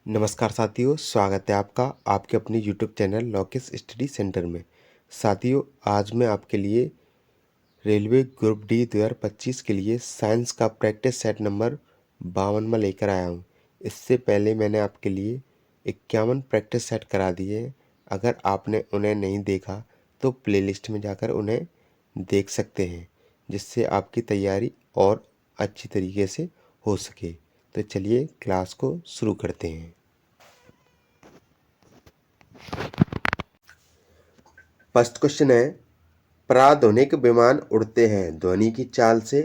नमस्कार साथियों, स्वागत है आपका आपके अपने यूट्यूब चैनल लॉकेश स्टडी सेंटर में। साथियों, आज मैं आपके लिए रेलवे ग्रुप डी 2025 के लिए साइंस का प्रैक्टिस सेट नंबर 52 में लेकर आया हूं। इससे पहले मैंने आपके लिए 51 प्रैक्टिस सेट करा दिए हैं। अगर आपने उन्हें नहीं देखा तो प्लेलिस्ट में जाकर उन्हें देख सकते हैं, जिससे आपकी तैयारी और अच्छी तरीके से हो सके। तो चलिए क्लास को शुरू करते हैं। फर्स्ट क्वेश्चन है, प्राध्वनिक विमान उड़ते हैं ध्वनि की चाल से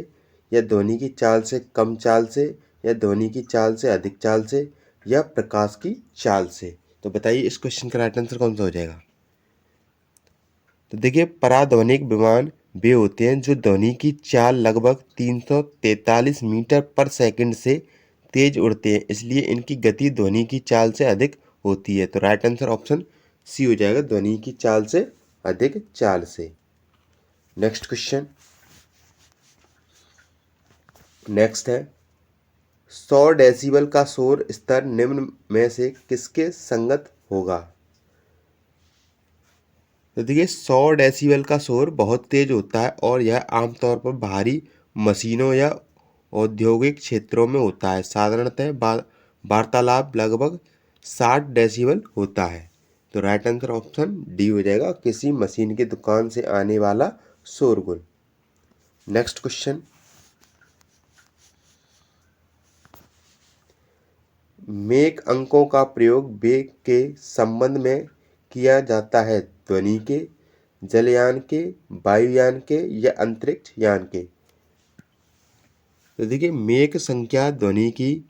या ध्वनि की चाल से कम चाल से या ध्वनि की चाल से अधिक चाल से या प्रकाश की चाल से। तो बताइए इस क्वेश्चन का राइट आंसर कौन सा हो जाएगा। तो देखिए, पराध्वनिक विमान वे होते हैं जो ध्वनि की चाल लगभग 343 मीटर पर सेकंड से तेज उड़ते हैं, इसलिए इनकी गति ध्वनि की चाल से अधिक होती है। तो राइट आंसर ऑप्शन सी हो जाएगा, ध्वनि की चाल से अधिक चाल से। नेक्स्ट क्वेश्चन, नेक्स्ट है 100 डेसिबल का शोर स्तर निम्न में से किसके संगत होगा। तो देखिए, 100 डेसिबल का शोर बहुत तेज होता है और यह आमतौर पर भारी मशीनों या औद्योगिक क्षेत्रों में होता है। साधारणतः वार्तालाप लगभग 60 डेसिबल होता है। तो राइट आंसर ऑप्शन डी हो जाएगा, किसी मशीन की दुकान से आने वाला शोरगुल। नेक्स्ट क्वेश्चन, मेक अंकों का प्रयोग वेग के संबंध में किया जाता है ध्वनि के, जलयान के, वायुयान के या अंतरिक्ष यान के। तो देखिए, मेक संख्या ध्वनि की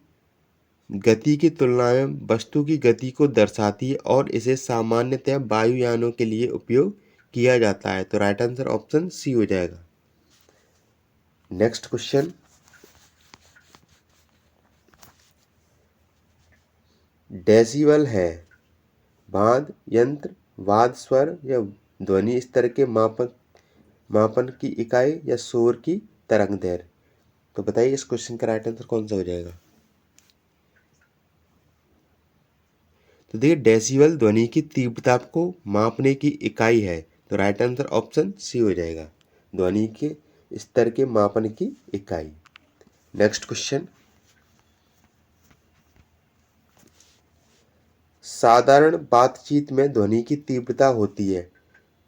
गति की तुलना में वस्तु की गति को दर्शाती है और इसे सामान्यतः वायुयानों के लिए उपयोग किया जाता है। तो राइट आंसर ऑप्शन सी हो जाएगा। नेक्स्ट क्वेश्चन, डेसिबल है वाद्य यंत्र, वाद्य स्वर या ध्वनि स्तर के मापन की इकाई या शोर की तरंग दैर्घ्य। तो बताइए इस क्वेश्चन का राइट आंसर कौन सा हो जाएगा। तो देखिए, डेसिबल ध्वनि की तीव्रता को मापने की इकाई है। तो राइट आंसर ऑप्शन सी हो जाएगा, ध्वनि के स्तर के मापन की इकाई। नेक्स्ट क्वेश्चन, साधारण बातचीत में ध्वनि की तीव्रता होती है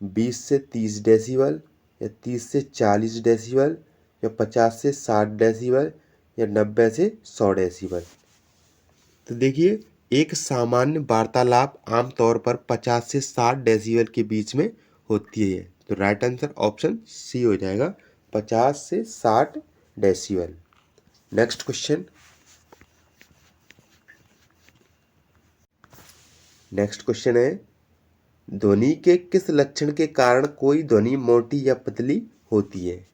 20 से 30 डेसिबल या 30 से 40 डेसिबल या 50 से 60 डेसिबल या 90 से 100 डेसिबल। तो देखिए, एक सामान्य वार्तालाप आमतौर पर 50 से 60 डेसिबल के बीच में होती है। तो राइट आंसर ऑप्शन सी हो जाएगा, 50 से 60 decibel. Next question, next question है, ध्वनि के किस लक्षण के कारण कोई ध्वनि मोटी या पतली होती है।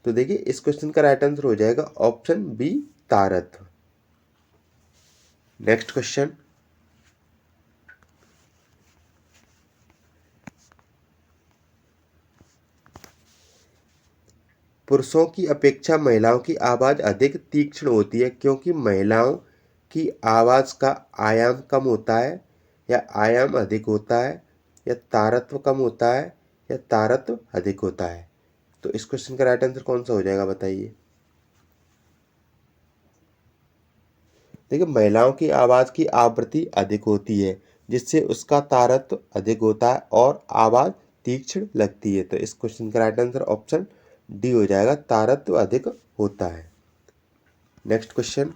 तो देखिए, इस क्वेश्चन का राइट आंसर हो जाएगा ऑप्शन बी, तारत्व। नेक्स्ट क्वेश्चन, पुरुषों की अपेक्षा महिलाओं की आवाज अधिक तीक्ष्ण होती है क्योंकि महिलाओं की आवाज का आयाम कम होता है या आयाम अधिक होता है या तारत्व कम होता है या तारत्व अधिक होता है। तो इस क्वेश्चन का राइट आंसर कौन सा हो जाएगा, बताइए। देखिए, महिलाओं की आवाज की आवृत्ति अधिक होती है जिससे उसका तारत्व अधिक होता है और आवाज तीक्ष्ण लगती है। तो इस क्वेश्चन का राइट आंसर ऑप्शन डी हो जाएगा, तारत्व अधिक होता है। नेक्स्ट क्वेश्चन,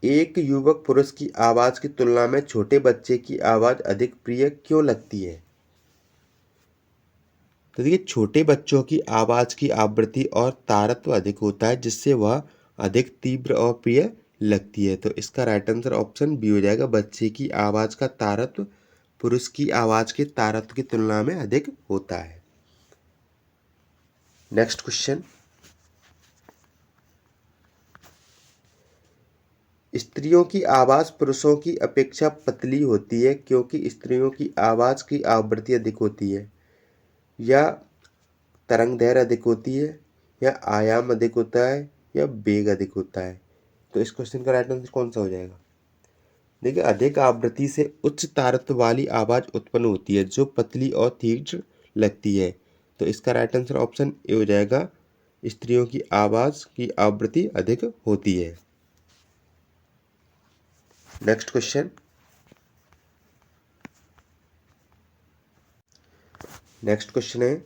एक युवक पुरुष की आवाज की तुलना में छोटे बच्चे की आवाज अधिक प्रिय क्यों लगती है। तो देखिए, छोटे बच्चों की आवाज की आवृत्ति और तारत्व अधिक होता है जिससे वह अधिक तीव्र और प्रिय लगती है। तो इसका राइट आंसर ऑप्शन बी हो जाएगा, बच्चे की आवाज का तारत्व पुरुष की आवाज के तारत्व की तुलना में अधिक होता है। नेक्स्ट क्वेश्चन, स्त्रियों की आवाज़ पुरुषों की अपेक्षा पतली होती है क्योंकि स्त्रियों की आवाज़ की आवृत्ति अधिक होती है, या तरंग दैर्घ्य अधिक होती है, या आयाम अधिक होता है, या वेग अधिक होता है। तो इस क्वेश्चन का राइट आंसर कौन सा हो जाएगा? देखिए, अधिक आवृत्ति से उच्च तारत्व वाली आवाज़ उत्पन्न होती है जो पतली और तीव्र लगती है। तो इसका राइट आंसर ऑप्शन ए हो जाएगा, स्त्रियों की आवाज़ की आवृत्ति अधिक होती है। Next question. नेक्स्ट क्वेश्चन है,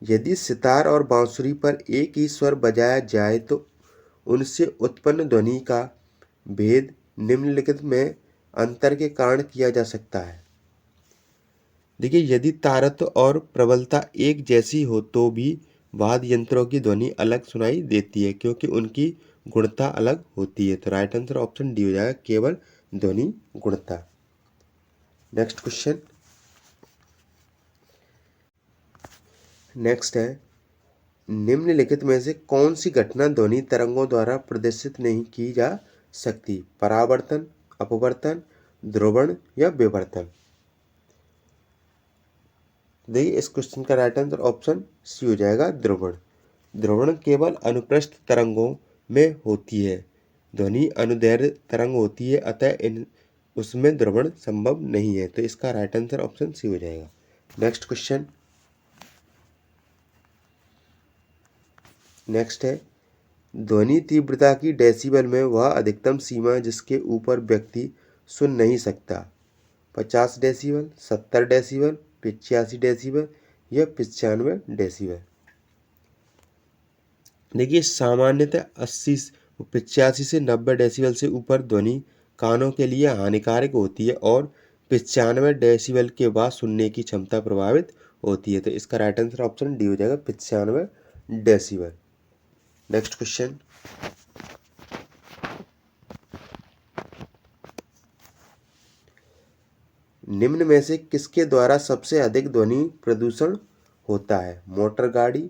यदि सितार और बांसुरी पर एक ही स्वर बजाया जाए तो उनसे उत्पन्न ध्वनि का भेद निम्नलिखित में अंतर के कारण किया जा सकता है। देखिए, यदि तारत्व और प्रबलता एक जैसी हो तो भी वाद्य यंत्रों की ध्वनि अलग सुनाई देती है क्योंकि उनकी गुणता अलग होती है। तो राइट आंसर ऑप्शन डी हो जाएगा, केवल ध्वनि गुणता। Next question. नेक्स्ट है, निम्नलिखित में से कौन सी घटना ध्वनि तरंगों द्वारा प्रदर्शित नहीं की जा सकती? परावर्तन, अपवर्तन, ध्रुवण या विवर्तन। देखिए, इस क्वेश्चन का राइट आंसर ऑप्शन सी हो जाएगा, ध्रुवण। ध्रुवण केवल अनुप्रस्थ तरंगों में होती है, ध्वनि अनुदैर्घ्य तरंग होती है, अतः उसमें ध्रुवण संभव नहीं है। तो इसका राइट आंसर ऑप्शन सी हो जाएगा। Next question. नेक्स्ट है, ध्वनि तीव्रता की डेसिबल में वह अधिकतम सीमा है जिसके ऊपर व्यक्ति सुन नहीं सकता। 50 डेसिबल, 70 डेसिबल, 85 डेसिबल या 95 डेसिबल। देखिए, सामान्यतः 85 से 90 डेसिबल से ऊपर ध्वनि कानों के लिए हानिकारक होती है और 95 डेसिबल के बाद सुनने की क्षमता प्रभावित होती है। तो इसका राइट आंसर ऑप्शन डी हो जाएगा, 95 डेसिबल। Next question. निम्न में से किसके द्वारा सबसे अधिक ध्वनि प्रदूषण होता है? मोटर गाड़ी,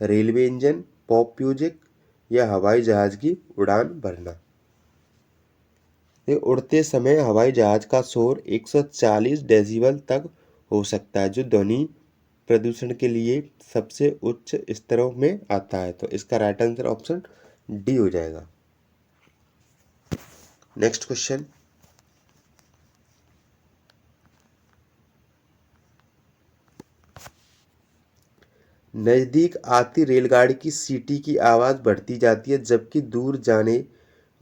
रेलवे इंजन, पॉप म्यूजिक या हवाई जहाज की उड़ान भरना। उड़ते समय हवाई जहाज का शोर 140 डेसिबल तक हो सकता है जो ध्वनि प्रदूषण के लिए सबसे उच्च स्तरों में आता है। तो इसका राइट आंसर ऑप्शन डी हो जाएगा। Next question. नजदीक आती रेलगाड़ी की सीटी की आवाज़ बढ़ती जाती है जबकि दूर जाने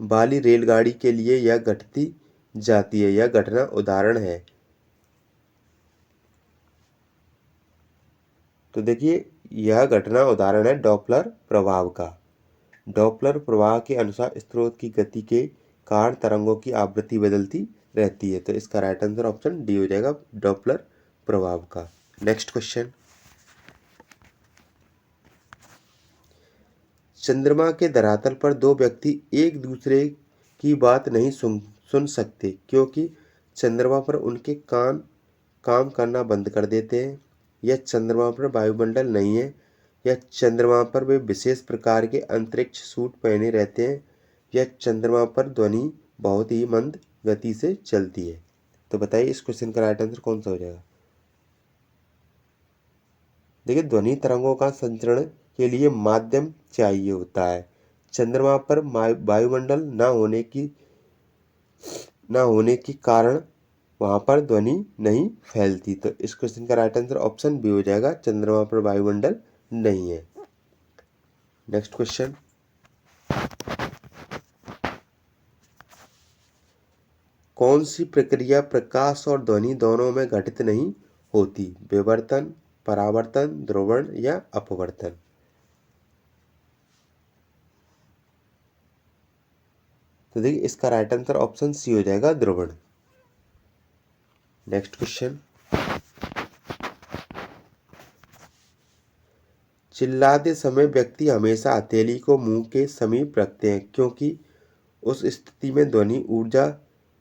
वाली रेलगाड़ी के लिए यह घटती जाती है। यह घटना उदाहरण है। तो देखिए, यह घटना उदाहरण है डॉपलर प्रभाव का। डॉपलर प्रभाव के अनुसार स्रोत की गति के कारण तरंगों की आवृत्ति बदलती रहती है। तो इसका राइट आंसर ऑप्शन डी हो जाएगा, डॉपलर प्रभाव का। Next question. चंद्रमा के धरातल पर दो व्यक्ति एक दूसरे की बात नहीं सुन सकते क्योंकि चंद्रमा पर उनके कान काम करना बंद कर देते हैं, या चंद्रमा पर वायुमंडल नहीं है, या चंद्रमा पर वे विशेष प्रकार के अंतरिक्ष सूट पहने रहते हैं, या चंद्रमा पर ध्वनि बहुत ही मंद गति से चलती है। तो बताइए, इस क्वेश्चन का राइट आंसर कौन सा हो जाएगा? देखिए, ध्वनि तरंगों का संचरण के लिए माध्यम चाहिए होता है। चंद्रमा पर वायुमंडल न होने के कारण वहां पर ध्वनि नहीं फैलती। तो इस क्वेश्चन का राइट आंसर ऑप्शन बी हो जाएगा, चंद्रमा पर वायुमंडल नहीं है। Next question. कौन सी प्रक्रिया प्रकाश और ध्वनि दोनों में घटित नहीं होती? विवर्तन, परावर्तन, ध्रुवण या अपवर्तन। तो देखिए, इसका राइट आंसर ऑप्शन सी हो जाएगा, ध्रुवण। Next question. चिल्लाते समय व्यक्ति हमेशा हथेली को मुंह के समीप रखते हैं क्योंकि उस स्थिति में ध्वनि ऊर्जा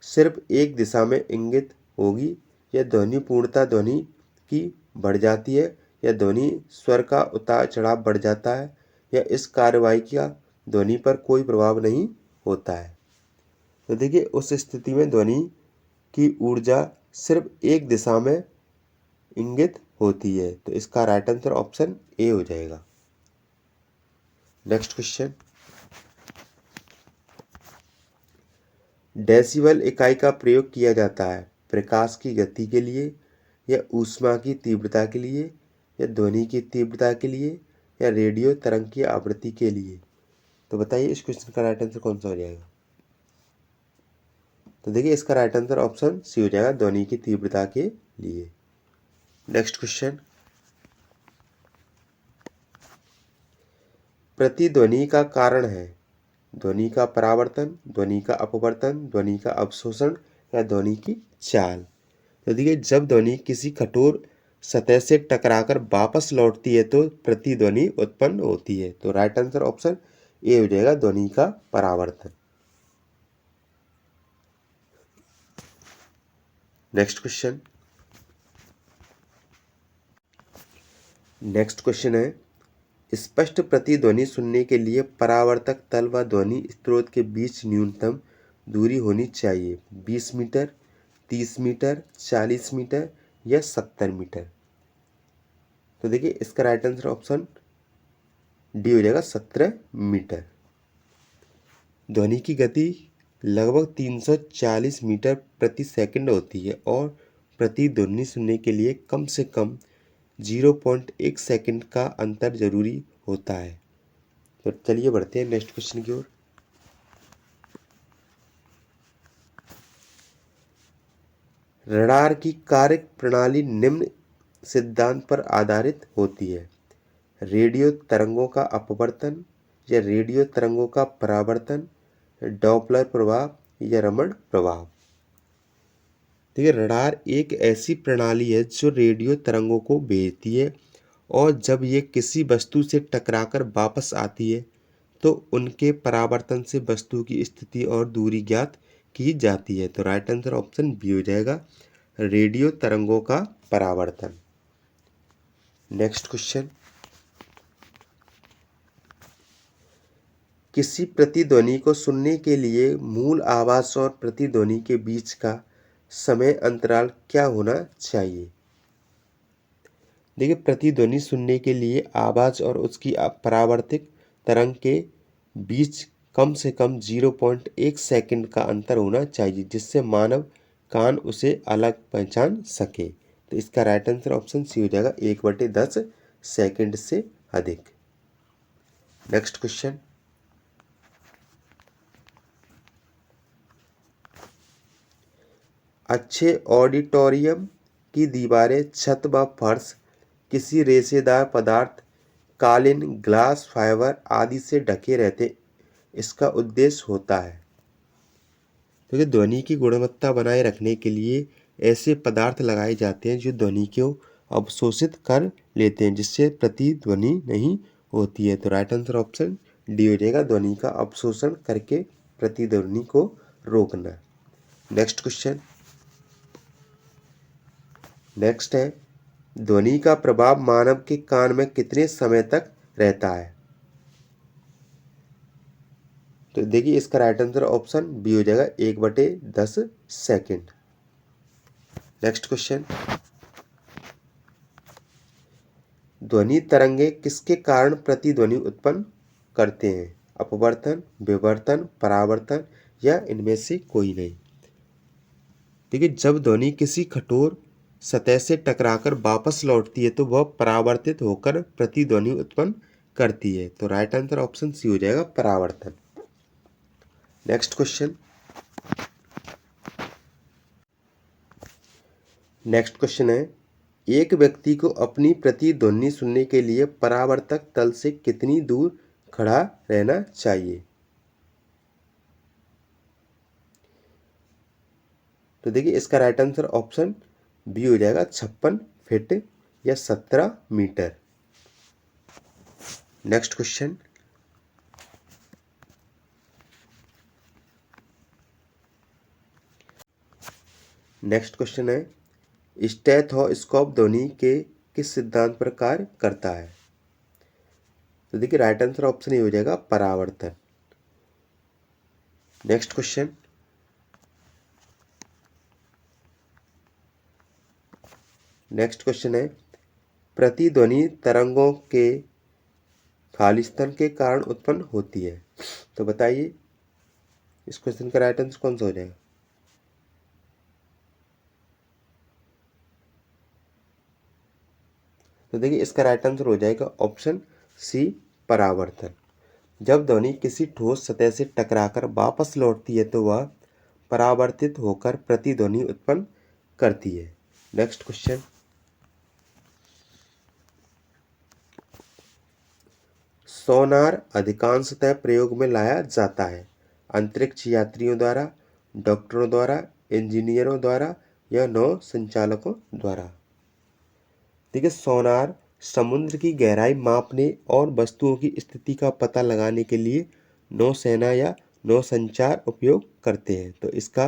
सिर्फ एक दिशा में इंगित होगी, या ध्वनि पूर्णता ध्वनि की बढ़ जाती है, या ध्वनि स्वर का उतार चढ़ाव बढ़ जाता है, या इस कार्रवाई का ध्वनि पर कोई प्रभाव नहीं होता है। तो देखिए उस स्थिति में ध्वनि की ऊर्जा सिर्फ एक दिशा में इंगित होती है। तो इसका राइट आंसर ऑप्शन ए हो जाएगा। नेक्स्ट क्वेश्चन, डेसिबल इकाई का प्रयोग किया जाता है प्रकाश की गति के लिए, या ऊष्मा की तीव्रता के लिए, या ध्वनि की तीव्रता के लिए, या रेडियो तरंग की आवृत्ति के लिए। तो बताइए इस क्वेश्चन का राइट आंसर कौन सा हो जाएगा। तो देखिए इसका राइट आंसर ऑप्शन सी हो जाएगा, ध्वनि की तीव्रता के लिए। नेक्स्ट क्वेश्चन, प्रतिध्वनि का कारण है ध्वनि का परावर्तन, ध्वनि का अपवर्तन, ध्वनि का अवशोषण, या ध्वनि की चाल। तो देखिए जब ध्वनि किसी कठोर सतह से टकराकर वापस लौटती है तो प्रतिध्वनि उत्पन्न होती है। तो राइट आंसर ऑप्शन ए हो जाएगा, ध्वनि का परावर्तन। नेक्स्ट क्वेश्चन है, स्पष्ट प्रतिध्वनि सुनने के लिए परावर्तक तल व ध्वनि स्रोत के बीच न्यूनतम दूरी होनी चाहिए। 20 मीटर, 30 मीटर, 40 मीटर, या 70 मीटर। तो देखिए इसका राइट आंसर ऑप्शन डी हो जाएगा, 17 मीटर। ध्वनि की गति लगभग 340 मीटर प्रति सेकंड होती है और प्रतिध्वनि सुनने के लिए कम से कम 0.1 सेकंड का अंतर जरूरी होता है। तो चलिए बढ़ते हैं नेक्स्ट क्वेश्चन की ओर। रडार की कार्य प्रणाली निम्न सिद्धांत पर आधारित होती है। रेडियो तरंगों का अपवर्तन, या रेडियो तरंगों का परावर्तन, डॉपलर प्रभाव, या रमण प्रभाव। देखिए रडार एक ऐसी प्रणाली है जो रेडियो तरंगों को भेजती है और जब ये किसी वस्तु से टकराकर वापस आती है तो उनके परावर्तन से वस्तु की स्थिति और दूरी ज्ञात की जाती है। तो राइट आंसर ऑप्शन बी हो जाएगा, रेडियो तरंगों का परावर्तन। नेक्स्ट क्वेश्चन, किसी प्रतिध्वनि को सुनने के लिए मूल आवाज और प्रतिध्वनि के बीच का समय अंतराल क्या होना चाहिए। देखिए प्रतिध्वनि सुनने के लिए आवाज और उसकी परावर्तित तरंग के बीच कम से कम 0.1 सेकंड का अंतर होना चाहिए जिससे मानव कान उसे अलग पहचान सके। तो इसका राइट आंसर ऑप्शन सी हो जाएगा, 1/10 सेकंड से अधिक। नेक्स्ट क्वेश्चन, अच्छे ऑडिटोरियम की दीवारें, छत व फर्श किसी रेशेदार पदार्थ, कालीन, ग्लास, फाइबर आदि से ढके रहते इसका उद्देश्य होता है। क्योंकि ध्वनि की गुणवत्ता बनाए रखने के लिए ऐसे पदार्थ लगाए जाते हैं जो ध्वनि को अवशोषित कर लेते हैं जिससे प्रतिध्वनि नहीं होती है। तो राइट आंसर ऑप्शन डी हो जाएगा, ध्वनि का अवशोषण करके प्रतिध्वनि को रोकना। नेक्स्ट क्वेश्चन, नेक्स्ट है, ध्वनि का प्रभाव मानव के कान में कितने समय तक रहता है। तो देखिए इसका राइट आंसर ऑप्शन बी हो जाएगा, 1/10 सेकंड। नेक्स्ट क्वेश्चन, ध्वनि तरंगे किसके कारण प्रतिध्वनि उत्पन्न करते हैं। अपवर्तन, विवर्तन, परावर्तन, या इनमें से कोई नहीं। देखिए जब ध्वनि किसी कठोर सतह से टकराकर वापस लौटती है तो वह परावर्तित होकर प्रतिध्वनि उत्पन्न करती है। तो राइट आंसर ऑप्शन सी हो जाएगा, परावर्तन। नेक्स्ट क्वेश्चन, नेक्स्ट क्वेश्चन है, एक व्यक्ति को अपनी प्रतिध्वनि सुनने के लिए परावर्तक तल से कितनी दूर खड़ा रहना चाहिए। तो देखिए इसका राइट आंसर ऑप्शन बी हो जाएगा, 56 फीट या 17 metre. Next question, next question है, स्टेथोस्कोप ध्वनि के किस सिद्धांत पर कार्य करता है। तो देखिए राइट आंसर ऑप्शन ये हो जाएगा, परावर्तन। नेक्स्ट क्वेश्चन, नेक्स्ट क्वेश्चन है, प्रतिध्वनि तरंगों के खालिस्तान के कारण उत्पन्न होती है। तो बताइए इस क्वेश्चन का राइट आंसर कौन सा हो जाएगा? तो देखिए इसका राइट आंसर हो जाएगा ऑप्शन सी, परावर्तन। जब ध्वनि किसी ठोस सतह से टकराकर वापस लौटती है तो वह परावर्तित होकर प्रतिध्वनि उत्पन्न करती है। नेक्स्ट क्वेश्चन, सोनार अधिकांशतः प्रयोग में लाया जाता है अंतरिक्ष यात्रियों द्वारा, डॉक्टरों द्वारा, इंजीनियरों द्वारा या नौ संचालकों द्वारा। देखिए सोनार समुद्र की गहराई मापने और वस्तुओं की स्थिति का पता लगाने के लिए नौसेना या नौसंचार उपयोग करते हैं। तो इसका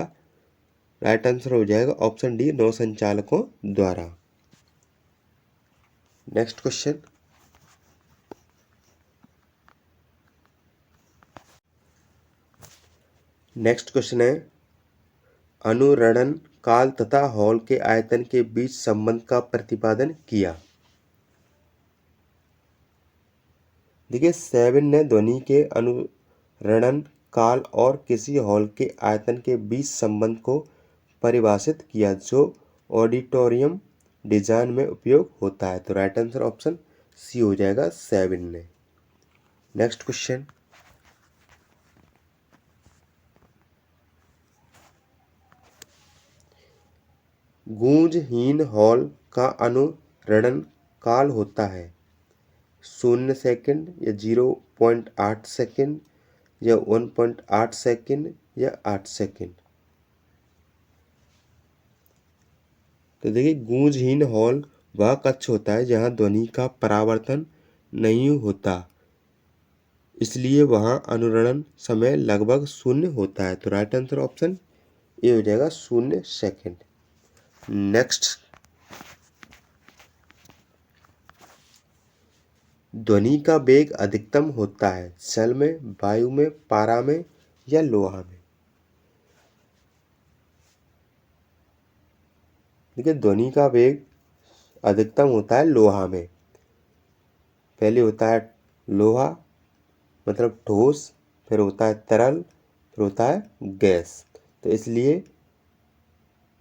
राइट आंसर हो जाएगा ऑप्शन डी, नौसंचालकों द्वारा। नेक्स्ट क्वेश्चन, है अनुरणन काल तथा हॉल के आयतन के बीच संबंध का प्रतिपादन किया। देखिए सेवन ने ध्वनि के अनुरणन काल और किसी हॉल के आयतन के बीच संबंध को परिभाषित किया जो ऑडिटोरियम डिजाइन में उपयोग होता है। तो राइट आंसर ऑप्शन सी हो जाएगा, सेवन ने। नेक्स्ट क्वेश्चन, गूंजहीन हॉल का अनुरणन काल होता है 0 सेकंड या 0.8 सेकंड या 1.8 सेकंड या 8 सेकंड। तो देखिए गूंजहीन हॉल वह कक्ष होता है जहां ध्वनि का परावर्तन नहीं होता, इसलिए वहां अनुरणन समय लगभग 0 होता है। तो राइट आंसर ऑप्शन ए हो जाएगा, 0 सेकंड। नेक्स्ट, ध्वनि का वेग अधिकतम होता है जल में, वायु में, पारा में या लोहा में। देखिए ध्वनि का वेग अधिकतम होता है लोहा में। पहले होता है लोहा मतलब ठोस, फिर होता है तरल, फिर होता है गैस। तो इसलिए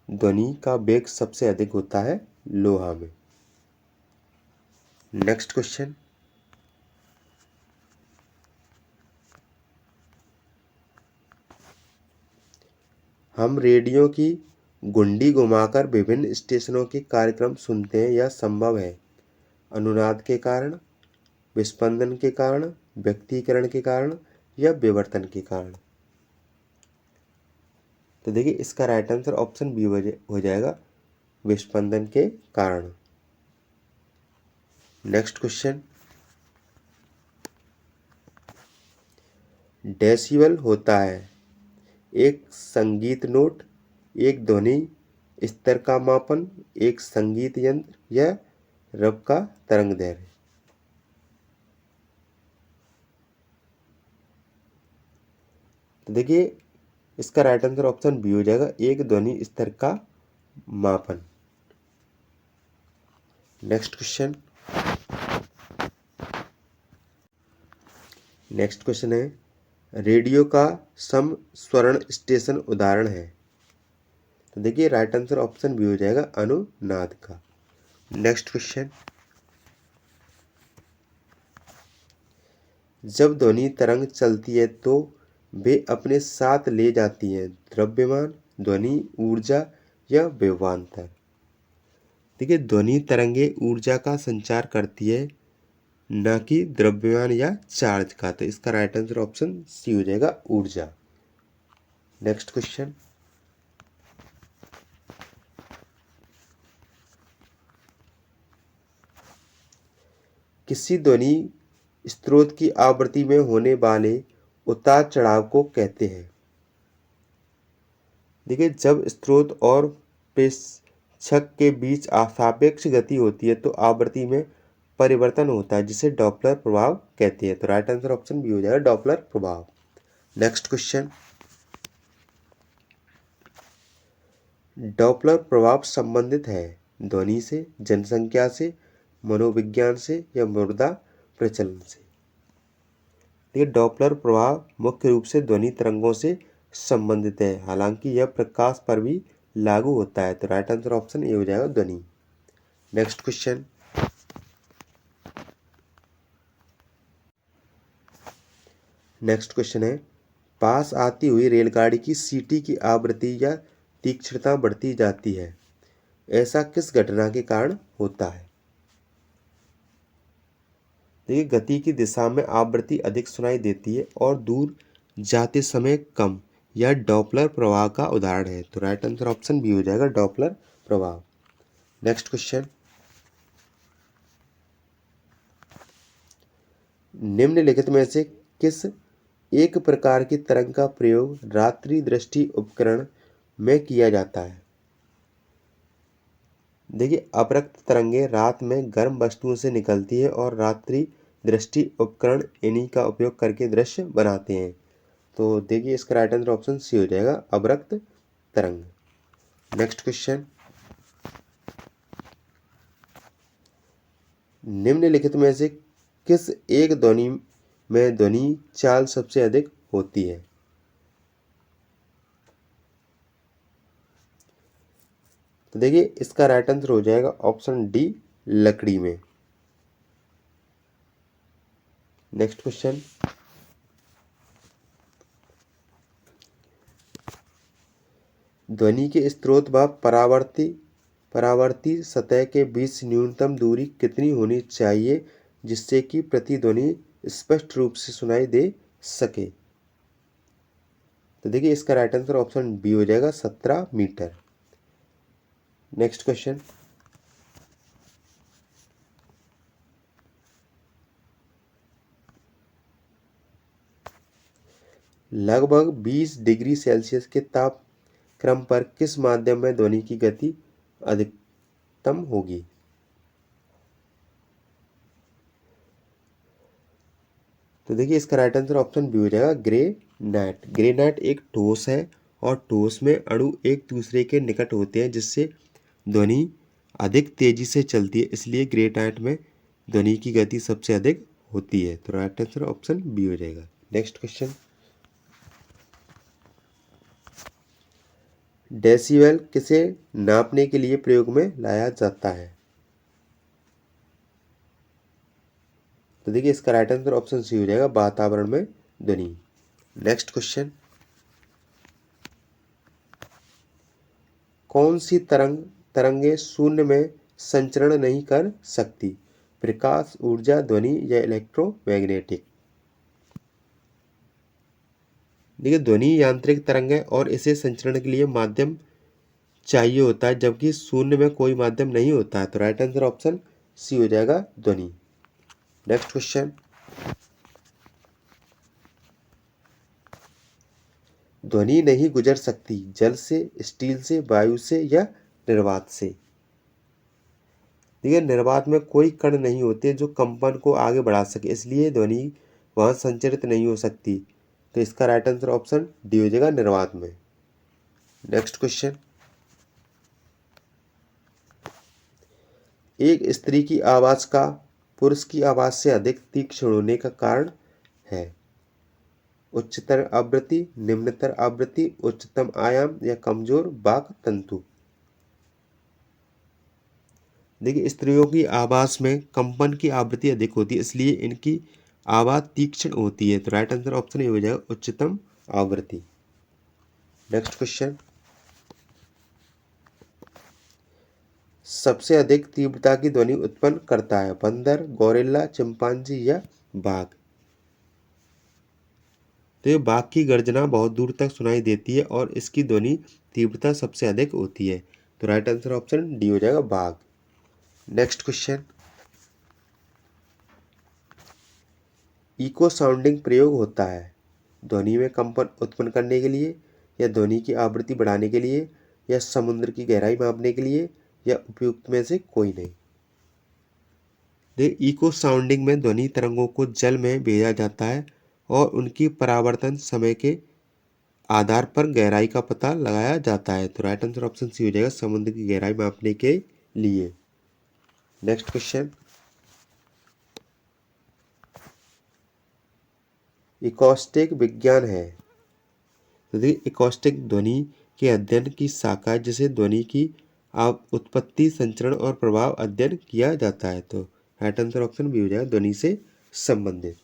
ध्वनि का वेग सबसे अधिक होता है लोहा में। नेक्स्ट क्वेश्चन, हम रेडियो की घुंडी घुमाकर विभिन्न स्टेशनों के कार्यक्रम सुनते हैं। यह संभव है अनुनाद के कारण, विस्पंदन के कारण, व्यक्तीकरण के कारण या विवर्तन के कारण। तो देखिए इसका राइट आंसर ऑप्शन बी हो जाएगा, विस्पंदन के कारण। नेक्स्ट क्वेश्चन, डेसिबल होता है एक संगीत नोट, एक ध्वनि स्तर का मापन, एक संगीत यंत्र या रब का तरंग दैर्घ्य। तो देखिए इसका राइट आंसर ऑप्शन बी हो जाएगा, एक ध्वनि स्तर का मापन। नेक्स्ट क्वेश्चन, है रेडियो का समस्वरण स्टेशन उदाहरण है। तो देखिए राइट आंसर ऑप्शन बी हो जाएगा, अनुनाद का। नेक्स्ट क्वेश्चन, जब ध्वनि तरंग चलती है तो वे अपने साथ ले जाती हैं द्रव्यमान, ध्वनि, ऊर्जा या विभवांतर। देखिए ध्वनि तरंगे ऊर्जा का संचार करती है, न कि द्रव्यमान या चार्ज का। तो इसका राइट आंसर ऑप्शन सी हो जाएगा, ऊर्जा। नेक्स्ट क्वेश्चन, किसी ध्वनि स्रोत की आवृत्ति में होने वाले उतार चढ़ाव को कहते हैं। देखिए जब स्रोत और प्रेषक के बीच सापेक्ष गति होती है तो आवृत्ति में परिवर्तन होता है, जिसे डॉपलर प्रभाव कहते हैं। तो राइट आंसर ऑप्शन बी हो जाएगा, डॉपलर प्रभाव। नेक्स्ट क्वेश्चन, डॉपलर प्रभाव संबंधित है ध्वनि से, जनसंख्या से, मनोविज्ञान से या मृदा प्रचलन से। देखिए डॉपलर प्रभाव मुख्य रूप से ध्वनि तरंगों से संबंधित है, हालांकि यह प्रकाश पर भी लागू होता है। तो राइट आंसर ऑप्शन ए हो जाएगा ध्वनि। नेक्स्ट क्वेश्चन, है पास आती हुई रेलगाड़ी की सीटी की आवृत्ति या तीक्ष्णता बढ़ती जाती है, ऐसा किस घटना के कारण होता है? देखिए गति की दिशा में आवृत्ति अधिक सुनाई देती है और दूर जाते समय कम, यह डॉपलर प्रभाव का उदाहरण है। तो राइट आंसर ऑप्शन बी हो जाएगा डॉपलर प्रभाव। नेक्स्ट क्वेश्चन, निम्नलिखित में से किस एक प्रकार की तरंग का प्रयोग रात्रि दृष्टि उपकरण में किया जाता है? देखिए अपरक्त तरंगे रात में गर्म वस्तुओं से निकलती है और रात्रि दृष्टि उपकरण इन्हीं का उपयोग करके दृश्य बनाते हैं। तो देखिए इसका राइट आंसर ऑप्शन सी हो जाएगा अपरक्त तरंग। नेक्स्ट क्वेश्चन, निम्नलिखित में से किस एक ध्वनि में ध्वनि चाल सबसे अधिक होती है? तो देखिए इसका राइट आंसर हो जाएगा ऑप्शन डी लकड़ी में। नेक्स्ट क्वेश्चन, ध्वनि के स्रोत व परावर्ती सतह के बीच न्यूनतम दूरी कितनी होनी चाहिए जिससे कि प्रतिध्वनि स्पष्ट रूप से सुनाई दे सके? तो देखिए इसका राइट आंसर ऑप्शन बी हो जाएगा 17 मीटर। नेक्स्ट क्वेश्चन, लगभग 20 डिग्री सेल्सियस के तापक्रम पर किस माध्यम में ध्वनि की गति अधिकतम होगी? तो देखिए इसका राइट आंसर ऑप्शन बी हो जाएगा ग्रेनाइट। ग्रेनाइट एक ठोस है और ठोस में अणु एक दूसरे के निकट होते हैं जिससे ध्वनि अधिक तेजी से चलती है, इसलिए ग्रेनाइट में ध्वनि की गति सबसे अधिक होती है। तो राइट आंसर ऑप्शन बी हो जाएगा। नेक्स्ट क्वेश्चन, डेसिबल किसे नापने के लिए प्रयोग में लाया जाता है? तो देखिए इसका राइट आंसर ऑप्शन सी हो जाएगा वातावरण में ध्वनि। नेक्स्ट क्वेश्चन, कौन सी तरंगे शून्य में संचरण नहीं कर सकती? प्रकाश, ऊर्जा, ध्वनि या इलेक्ट्रोमैग्नेटिक? देखिए ध्वनि यांत्रिक तरंग है और इसे संचरण के लिए माध्यम चाहिए होता है, जबकि शून्य में कोई माध्यम नहीं होता है। तो राइट आंसर ऑप्शन सी हो जाएगा ध्वनि। नेक्स्ट क्वेश्चन, ध्वनि नहीं गुजर सकती जल से, स्टील से, वायु से या निर्वात से? देखिए निर्वात में कोई कण नहीं होते जो कंपन को आगे बढ़ा सके, इसलिए ध्वनि वहां संचरित नहीं हो सकती। तो इसका राइट आंसर ऑप्शन डी हो जाएगा निर्वात में। नेक्स्ट क्वेश्चन, एक स्त्री की आवाज का पुरुष की आवाज से अधिक तीक्ष्ण होने का कारण है? उच्चतर आवृत्ति, निम्नतर आवृत्ति, उच्चतम आयाम या कमजोर वाक तंतु? देखिए स्त्रियों की आवाज में कंपन की आवृत्ति अधिक होती है, इसलिए इनकी आवाज तीक्ष्ण होती है। तो राइट आंसर ऑप्शन ए हो जाएगा उच्चतम आवृत्ति। नेक्स्ट क्वेश्चन, सबसे अधिक तीव्रता की ध्वनि उत्पन्न करता है बंदर, गोरिल्ला, चिंपांजी या बाघ? तो ये बाघ की गर्जना बहुत दूर तक सुनाई देती है और इसकी ध्वनि तीव्रता सबसे अधिक होती है। तो राइट आंसर ऑप्शन डी हो जाएगा बाघ। नेक्स्ट क्वेश्चन, इको साउंडिंग प्रयोग होता है ध्वनि में कंपन उत्पन्न करने के लिए या ध्वनि की आवृत्ति बढ़ाने के लिए या समुद्र की गहराई मापने के लिए या उपयुक्त में से कोई नहीं? इको साउंडिंग में ध्वनि तरंगों को जल में भेजा जाता है और उनकी परावर्तन समय के आधार पर गहराई का पता लगाया जाता है। तो राइट आंसर ऑप्शन सी हो जाएगा समुद्र की गहराई मापने के लिए। नेक्स्ट क्वेश्चन, इकोस्टिक विज्ञान है। यदि इकोस्टिक ध्वनि के अध्ययन की शाखा है जिसे ध्वनि की उत्पत्ति, संचरण और प्रभाव अध्ययन किया जाता है। तो राइट आंसर ऑप्शन बी हो जाएगा, ध्वनि से संबंधित।